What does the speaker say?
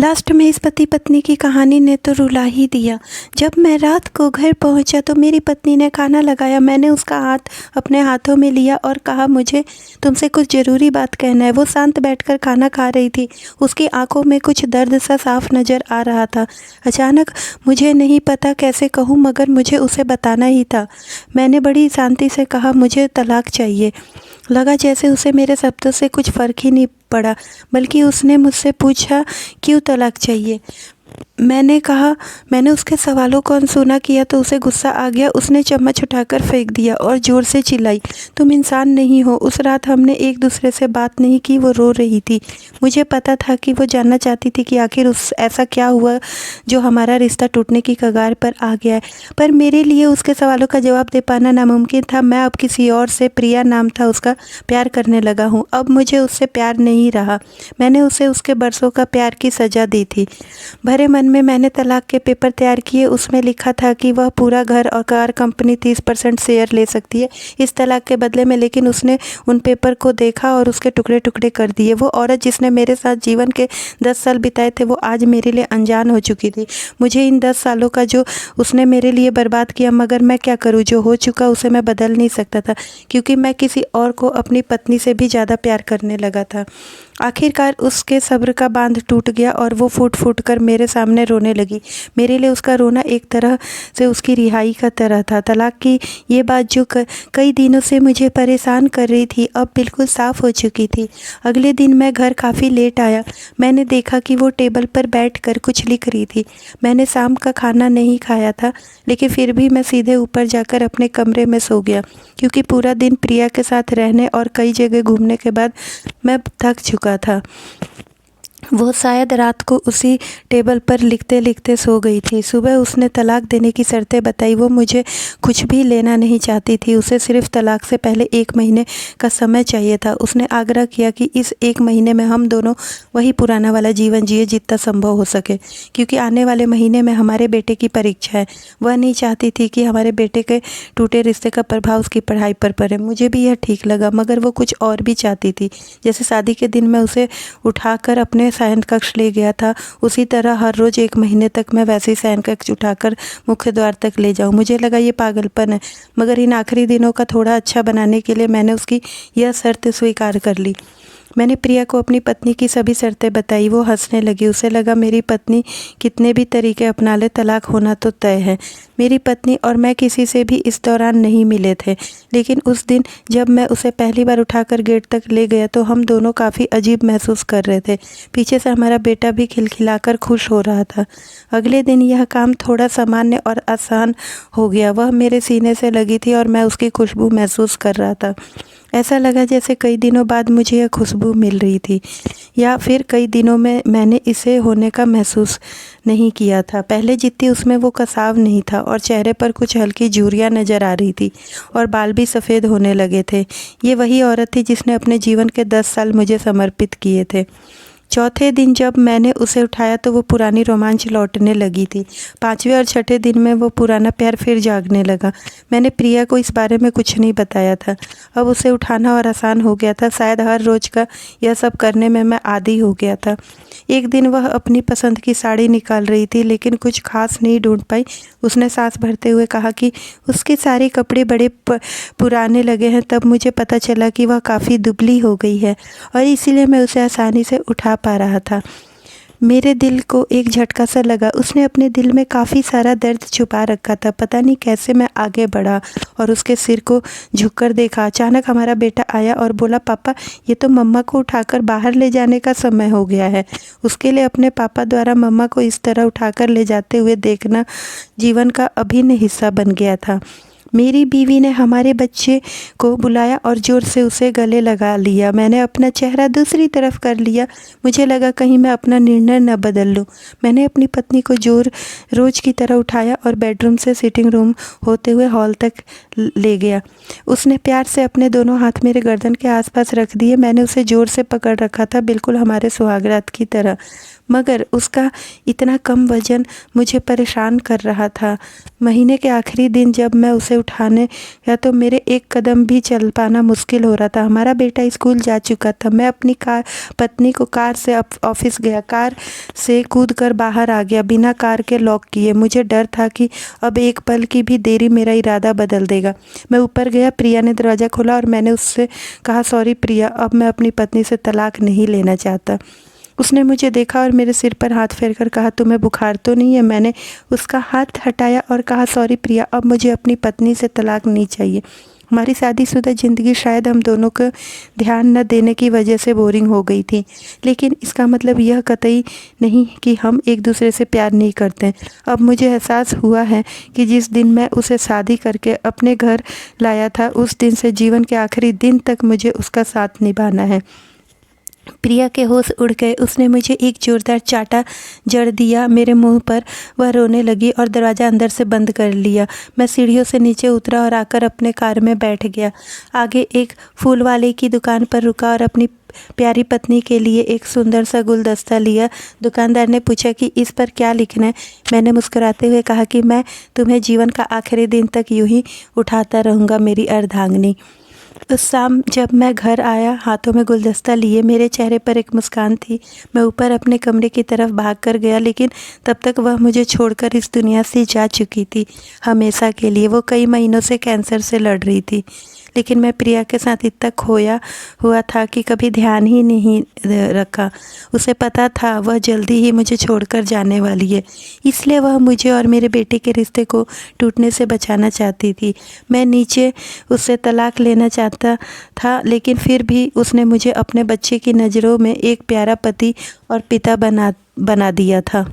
Last में इस पति पत्नी की कहानी ने तो रुला ही दिया। जब मैं रात को घर पहुंचा तो मेरी पत्नी ने खाना लगाया। मैंने उसका हाथ अपने हाथों में लिया और कहा, मुझे तुमसे कुछ ज़रूरी बात कहना है। वो शांत बैठकर खाना खा रही थी। उसकी आंखों में कुछ दर्द सा साफ नज़र आ रहा था। अचानक, मुझे नहीं पता कैसे कहूँ, मगर मुझे उसे बताना ही था। मैंने बड़ी शांति से कहा, मुझे तलाक चाहिए। लगा जैसे उसे मेरे शब्दों से कुछ फ़र्क ही नहीं पड़ा, बल्कि उसने मुझसे पूछा, क्यों तलाक चाहिए। मैंने कहा, मैंने उसके सवालों को अनसुना किया तो उसे गुस्सा आ गया। उसने चम्मच उठाकर फेंक दिया और ज़ोर से चिल्लाई, तुम इंसान नहीं हो। उस रात हमने एक दूसरे से बात नहीं की। वो रो रही थी। मुझे पता था कि वो जानना चाहती थी कि आखिर ऐसा क्या हुआ जो हमारा रिश्ता टूटने की कगार पर आ गया है। पर मेरे लिए उसके सवालों का जवाब दे पाना नामुमकिन था। मैं अब किसी और से, प्रिया नाम था उसका, प्यार करने लगा हूँ। अब मुझे उससे प्यार नहीं रहा। मैंने उसे उसके बरसों का प्यार की सज़ा दी थी। भरे मन में मैंने तलाक के पेपर तैयार किए। उसमें लिखा था कि वह पूरा घर और कार कंपनी 30% शेयर ले सकती है इस तलाक के बदले में। लेकिन उसने उन पेपर को देखा और उसके टुकड़े टुकड़े कर दिए। वो औरत जिसने मेरे साथ जीवन के 10 साल बिताए थे, वो आज मेरे लिए अनजान हो चुकी थी। मुझे इन 10 सालों का जो उसने मेरे लिए बर्बाद किया, मगर मैं क्या करूँ। जो हो चुका उसे मैं बदल नहीं सकता था, क्योंकि मैं किसी और को अपनी पत्नी से भी ज़्यादा प्यार करने लगा था। आखिरकार उसके सब्र का बांध टूट गया और वो फूट फूट कर मेरे सामने रोने लगी। मेरे लिए उसका रोना एक तरह से उसकी रिहाई का तरह था। तलाक की ये बात जो कई दिनों से मुझे परेशान कर रही थी, अब बिल्कुल साफ़ हो चुकी थी। अगले दिन मैं घर काफ़ी लेट आया। मैंने देखा कि वो टेबल पर बैठकर कुछ लिख रही थी। मैंने शाम का खाना नहीं खाया था, लेकिन फिर भी मैं सीधे ऊपर जाकर अपने कमरे में सो गया, क्योंकि पूरा दिन प्रिया के साथ रहने और कई जगह घूमने के बाद मैं थक चुका था। वो शायद रात को उसी टेबल पर लिखते लिखते सो गई थी। सुबह उसने तलाक देने की शर्तें बताई। वो मुझे कुछ भी लेना नहीं चाहती थी। उसे सिर्फ तलाक से पहले 1 महीने का समय चाहिए था। उसने आग्रह किया कि इस 1 महीने में हम दोनों वही पुराना वाला जीवन जिए जितना संभव हो सके, क्योंकि आने वाले महीने में हमारे बेटे की परीक्षा है। वह नहीं चाहती थी कि हमारे बेटे के टूटे रिश्ते का प्रभाव उसकी पढ़ाई पर पड़े। मुझे भी यह ठीक लगा, मगर वो कुछ और भी चाहती थी। जैसे शादी के दिन मैं उसे उठाकर अपने शयन कक्ष ले गया था, उसी तरह हर रोज़ 1 महीने तक मैं वैसे ही शयन कक्ष उठाकर मुख्य द्वार तक ले जाऊं। मुझे लगा ये पागलपन है, मगर इन आखिरी दिनों का थोड़ा अच्छा बनाने के लिए मैंने उसकी यह शर्त स्वीकार कर ली। मैंने प्रिया को अपनी पत्नी की सभी शर्तें बताई। वो हंसने लगी। उसे लगा मेरी पत्नी कितने भी तरीके अपना ले, तलाक होना तो तय है। मेरी पत्नी और मैं किसी से भी इस दौरान नहीं मिले थे, लेकिन उस दिन जब मैं उसे पहली बार उठाकर गेट तक ले गया तो हम दोनों काफ़ी अजीब महसूस कर रहे थे। पीछे से हमारा बेटा भी खिलखिलाकर खुश हो रहा था। अगले दिन यह काम थोड़ा सामान्य और आसान हो गया। वह मेरे सीने से लगी थी और मैं उसकी खुशबू महसूस कर रहा था। ऐसा लगा जैसे कई दिनों बाद मुझे यह खुशबू मिल रही थी, या फिर कई दिनों में मैंने इसे होने का महसूस नहीं किया था। पहले जितनी उसमें वो कसाव नहीं था और चेहरे पर कुछ हल्की झुर्रियाँ नज़र आ रही थी और बाल भी सफ़ेद होने लगे थे। ये वही औरत थी जिसने अपने जीवन के 10 साल मुझे समर्पित किए थे। चौथे दिन जब मैंने उसे उठाया तो वो पुरानी रोमांच लौटने लगी थी। 5वें और 6ठे दिन में वो पुराना प्यार फिर जागने लगा। मैंने प्रिया को इस बारे में कुछ नहीं बताया था। अब उसे उठाना और आसान हो गया था। शायद हर रोज़ का यह सब करने में मैं आदी हो गया था। एक दिन वह अपनी पसंद की साड़ी निकाल रही थी, लेकिन कुछ खास नहीं ढूंढ पाई। उसने सांस भरते हुए कहा कि उसके सारे कपड़े बड़े पुराने लगे हैं। तब मुझे पता चला कि वह काफ़ी दुबली हो गई है और इसीलिए मैं उसे आसानी से उठा पा रहा था। मेरे दिल को एक झटका सा लगा। उसने अपने दिल में काफ़ी सारा दर्द छुपा रखा था। पता नहीं कैसे मैं आगे बढ़ा और उसके सिर को झुककर देखा। अचानक हमारा बेटा आया और बोला, पापा, ये तो मम्मा को उठाकर बाहर ले जाने का समय हो गया है। उसके लिए अपने पापा द्वारा मम्मा को इस तरह उठाकर ले जाते हुए देखना जीवन का अभिन्न हिस्सा बन गया था। मेरी बीवी ने हमारे बच्चे को बुलाया और ज़ोर से उसे गले लगा लिया। मैंने अपना चेहरा दूसरी तरफ कर लिया। मुझे लगा कहीं मैं अपना निर्णय न बदल लूं। मैंने अपनी पत्नी को रोज़ की तरह उठाया और बेडरूम से सिटिंग रूम होते हुए हॉल तक ले गया। उसने प्यार से अपने दोनों हाथ मेरे गर्दन के आसपास रख दिए। मैंने उसे ज़ोर से पकड़ रखा था, बिल्कुल हमारे सुहागरात की तरह। मगर उसका इतना कम वज़न मुझे परेशान कर रहा था। महीने के आखिरी दिन जब मैं उसे उठाने गया तो मेरे एक कदम भी चल पाना मुश्किल हो रहा था। हमारा बेटा स्कूल जा चुका था। मैं अपनी पत्नी को कार से ऑफिस गया, कार से कूदकर बाहर आ गया बिना कार के लॉक किए। मुझे डर था कि अब एक पल की भी देरी मेरा इरादा बदल देगा। मैं ऊपर गया, प्रिया ने दरवाज़ा खोला और मैंने उससे कहा, सॉरी प्रिया, अब मैं अपनी पत्नी से तलाक नहीं लेना चाहता। उसने मुझे देखा और मेरे सिर पर हाथ फेरकर कहा, तुम्हें बुखार तो नहीं है? मैंने उसका हाथ हटाया और कहा, सॉरी प्रिया, अब मुझे अपनी पत्नी से तलाक नहीं चाहिए। हमारी शादीशुदा ज़िंदगी शायद हम दोनों को ध्यान न देने की वजह से बोरिंग हो गई थी, लेकिन इसका मतलब यह कतई नहीं कि हम एक दूसरे से प्यार नहीं करते। अब मुझे एहसास हुआ है कि जिस दिन मैं उसे शादी करके अपने घर लाया था, उस दिन से जीवन के आखिरी दिन तक मुझे उसका साथ निभाना है। प्रिया के होश उड़ गए। उसने मुझे एक जोरदार चाटा जड़ दिया मेरे मुंह पर। वह रोने लगी और दरवाज़ा अंदर से बंद कर लिया। मैं सीढ़ियों से नीचे उतरा और आकर अपने कार में बैठ गया। आगे एक फूल वाले की दुकान पर रुका और अपनी प्यारी पत्नी के लिए एक सुंदर सा गुलदस्ता लिया। दुकानदार ने पूछा कि इस पर क्या लिखना है। मैंने मुस्कुराते हुए कहा कि मैं तुम्हें जीवन का आखिरी दिन तक यूं ही उठाता रहूँगा, मेरी अर्धांगिनी। उस शाम जब मैं घर आया हाथों में गुलदस्ता लिए, मेरे चेहरे पर एक मुस्कान थी। मैं ऊपर अपने कमरे की तरफ भाग कर गया, लेकिन तब तक वह मुझे छोड़कर इस दुनिया से जा चुकी थी, हमेशा के लिए। वो कई महीनों से कैंसर से लड़ रही थी, लेकिन मैं प्रिया के साथ इतना खोया हुआ था कि कभी ध्यान ही नहीं रखा। उसे पता था वह जल्दी ही मुझे छोड़कर जाने वाली है, इसलिए वह मुझे और मेरे बेटे के रिश्ते को टूटने से बचाना चाहती थी। मैं नीचे उससे तलाक लेना चाहता था, लेकिन फिर भी उसने मुझे अपने बच्चे की नज़रों में एक प्यारा पति और पिता बना दिया था।